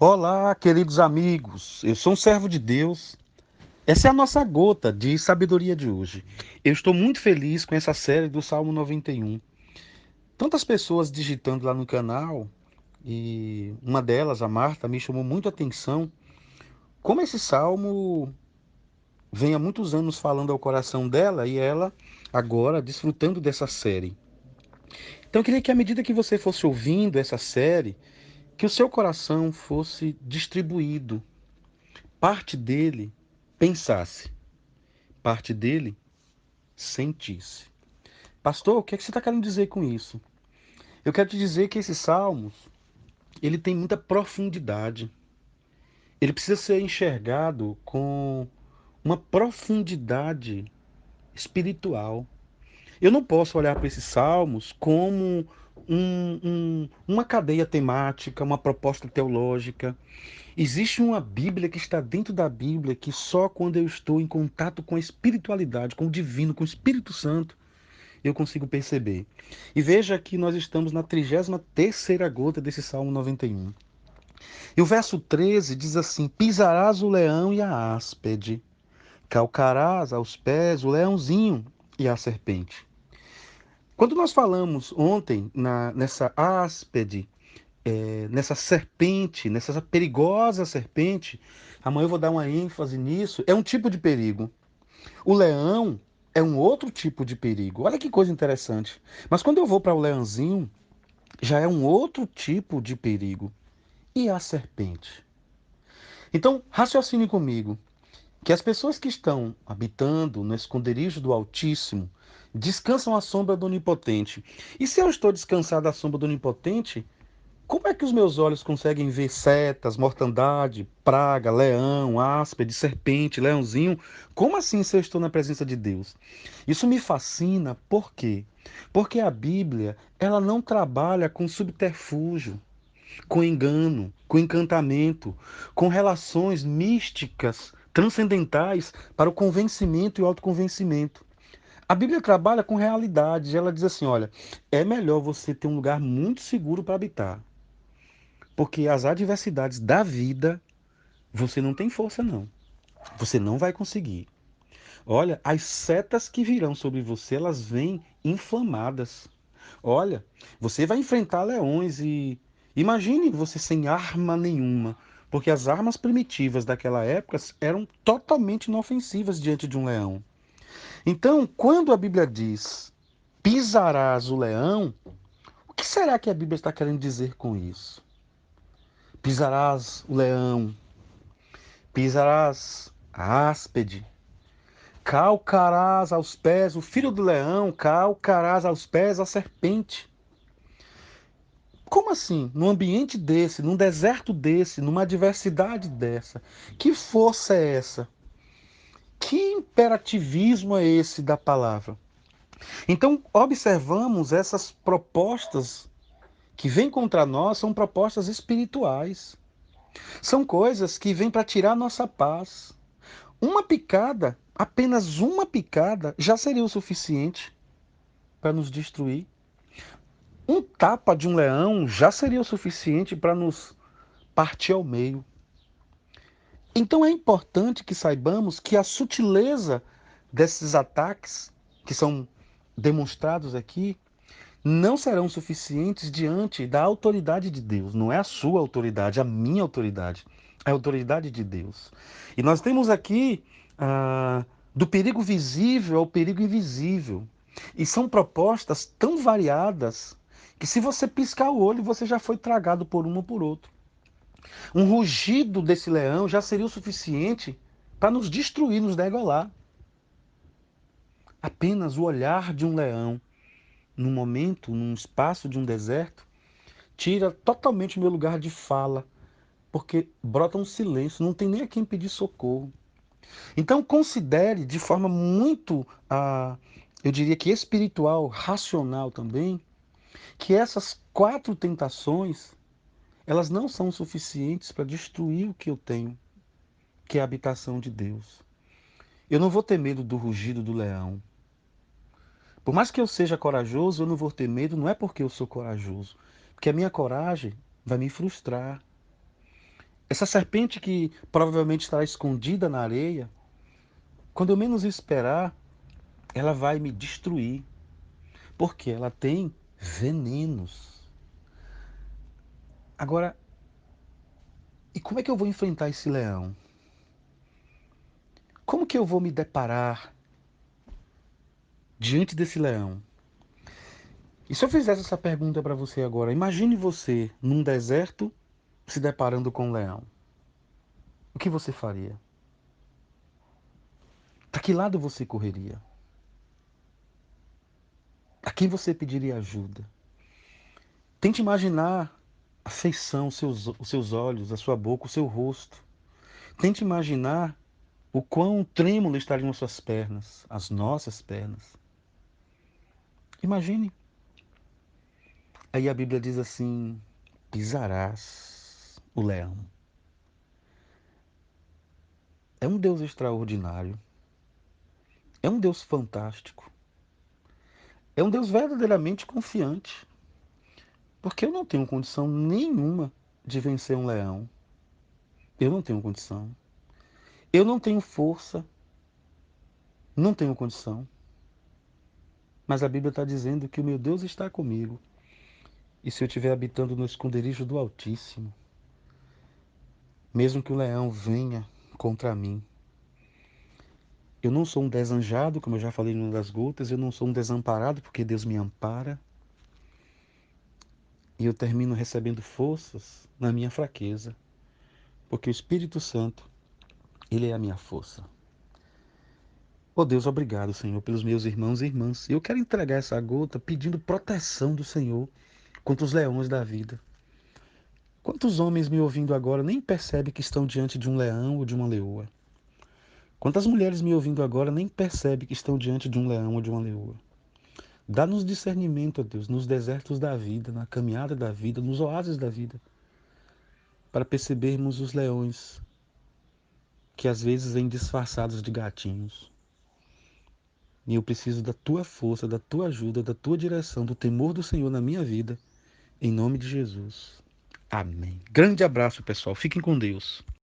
Olá, queridos amigos. Eu sou um servo de Deus. Essa é a nossa gota de sabedoria de hoje. Eu estou muito feliz com essa série do Salmo 91. Tantas pessoas digitando lá no canal e uma delas, a Marta, me chamou muito a atenção como esse salmo vem há muitos anos falando ao coração dela e ela agora desfrutando dessa série. Então eu queria que à medida que você fosse ouvindo essa série, que o seu coração fosse distribuído, parte dele pensasse, parte dele sentisse. Pastor, o que é que você está querendo dizer com isso? Eu quero te dizer que esse Salmos, ele tem muita profundidade. Ele precisa ser enxergado com uma profundidade espiritual. Eu não posso olhar para esses Salmos como uma cadeia temática, uma proposta teológica. Existe uma Bíblia que está dentro da Bíblia que só quando eu estou em contato com a espiritualidade, com o divino, com o Espírito Santo, eu consigo perceber. E veja que nós estamos na 33ª gota desse Salmo 91. E o verso 13 diz assim: Pisarás o leão e a áspide, calcarás aos pés o leãozinho e a serpente. Quando nós falamos ontem nessa áspide, nessa serpente, nessa perigosa serpente, amanhã eu vou dar uma ênfase nisso, é um tipo de perigo. O leão é um outro tipo de perigo. Olha que coisa interessante. Mas quando eu vou para o leãozinho, já é um outro tipo de perigo. E a serpente? Então, raciocine comigo que as pessoas que estão habitando no esconderijo do Altíssimo descansam à sombra do Onipotente. E se eu estou descansado à sombra do Onipotente, como é que os meus olhos conseguem ver setas, mortandade, praga, leão, áspide, serpente, leãozinho? Como assim se eu estou na presença de Deus? Isso me fascina, por quê? Porque a Bíblia, ela não trabalha com subterfúgio, com engano, com encantamento, com relações místicas, transcendentais para o convencimento e o autoconvencimento. A Bíblia trabalha com realidade. Ela diz assim, olha, é melhor você ter um lugar muito seguro para habitar. Porque as adversidades da vida, você não tem força, não. Você não vai conseguir. Olha, as setas que virão sobre você, elas vêm inflamadas. Olha, você vai enfrentar leões e imagine você sem arma nenhuma, porque as armas primitivas daquela época eram totalmente inofensivas diante de um leão. Então, quando a Bíblia diz pisarás o leão, o que será que a Bíblia está querendo dizer com isso? Pisarás o leão, pisarás a áspide, calcarás aos pés o filho do leão, calcarás aos pés a serpente. Como assim? Num ambiente desse, num deserto desse, numa adversidade dessa, que força é essa? Que imperativismo é esse da palavra? Então, observamos essas propostas que vêm contra nós, são propostas espirituais. São coisas que vêm para tirar nossa paz. Uma picada, apenas uma picada, já seria o suficiente para nos destruir. Um tapa de um leão já seria o suficiente para nos partir ao meio. Então é importante que saibamos que a sutileza desses ataques, que são demonstrados aqui, não serão suficientes diante da autoridade de Deus. Não é a sua autoridade, a minha autoridade. É a autoridade de Deus. E nós temos aqui do perigo visível ao perigo invisível. E são propostas tão variadas que se você piscar o olho, você já foi tragado por um ou por outro. Um rugido desse leão já seria o suficiente para nos destruir, nos degolar. Apenas o olhar de um leão, num momento, num espaço de um deserto, tira totalmente o meu lugar de fala, porque brota um silêncio, não tem nem a quem pedir socorro. Então considere de forma muito, eu diria que espiritual, racional também, que essas 4 tentações, elas não são suficientes para destruir o que eu tenho, que é a habitação de Deus. Eu não vou ter medo do rugido do leão. Por mais que eu seja corajoso, eu não vou ter medo, não é porque eu sou corajoso, porque a minha coragem vai me frustrar. Essa serpente que provavelmente estará escondida na areia, quando eu menos esperar, ela vai me destruir, porque ela tem venenos. Agora, e como é que eu vou enfrentar esse leão? Como que eu vou me deparar diante desse leão? E se eu fizesse essa pergunta para você agora, imagine você num deserto se deparando com um leão. O que você faria? Para que lado você correria? A quem você pediria ajuda? Tente imaginar a feição, os seus olhos, a sua boca, o seu rosto. Tente imaginar o quão trêmulo estariam as suas pernas, as nossas pernas. Imagine. Aí a Bíblia diz assim: pisarás o leão. É um Deus extraordinário. É um Deus fantástico. É um Deus verdadeiramente confiante. Porque eu não tenho condição nenhuma de vencer um leão. Eu não tenho condição. Eu não tenho força. Não tenho condição. Mas a Bíblia está dizendo que o meu Deus está comigo. E se eu estiver habitando no esconderijo do Altíssimo, mesmo que o leão venha contra mim, eu não sou um desanjado, como eu já falei numa das gotas, eu não sou um desamparado, porque Deus me ampara. E eu termino recebendo forças na minha fraqueza, porque o Espírito Santo, ele é a minha força. Oh Deus, obrigado, Senhor, pelos meus irmãos e irmãs. Eu quero entregar essa gota pedindo proteção do Senhor contra os leões da vida. Quantos homens me ouvindo agora nem percebem que estão diante de um leão ou de uma leoa? Quantas mulheres me ouvindo agora nem percebem que estão diante de um leão ou de uma leoa? Dá-nos discernimento, ó Deus, nos desertos da vida, na caminhada da vida, nos oásis da vida, para percebermos os leões que às vezes vêm disfarçados de gatinhos. E eu preciso da tua força, da tua ajuda, da tua direção, do temor do Senhor na minha vida, em nome de Jesus. Amém. Grande abraço, pessoal. Fiquem com Deus.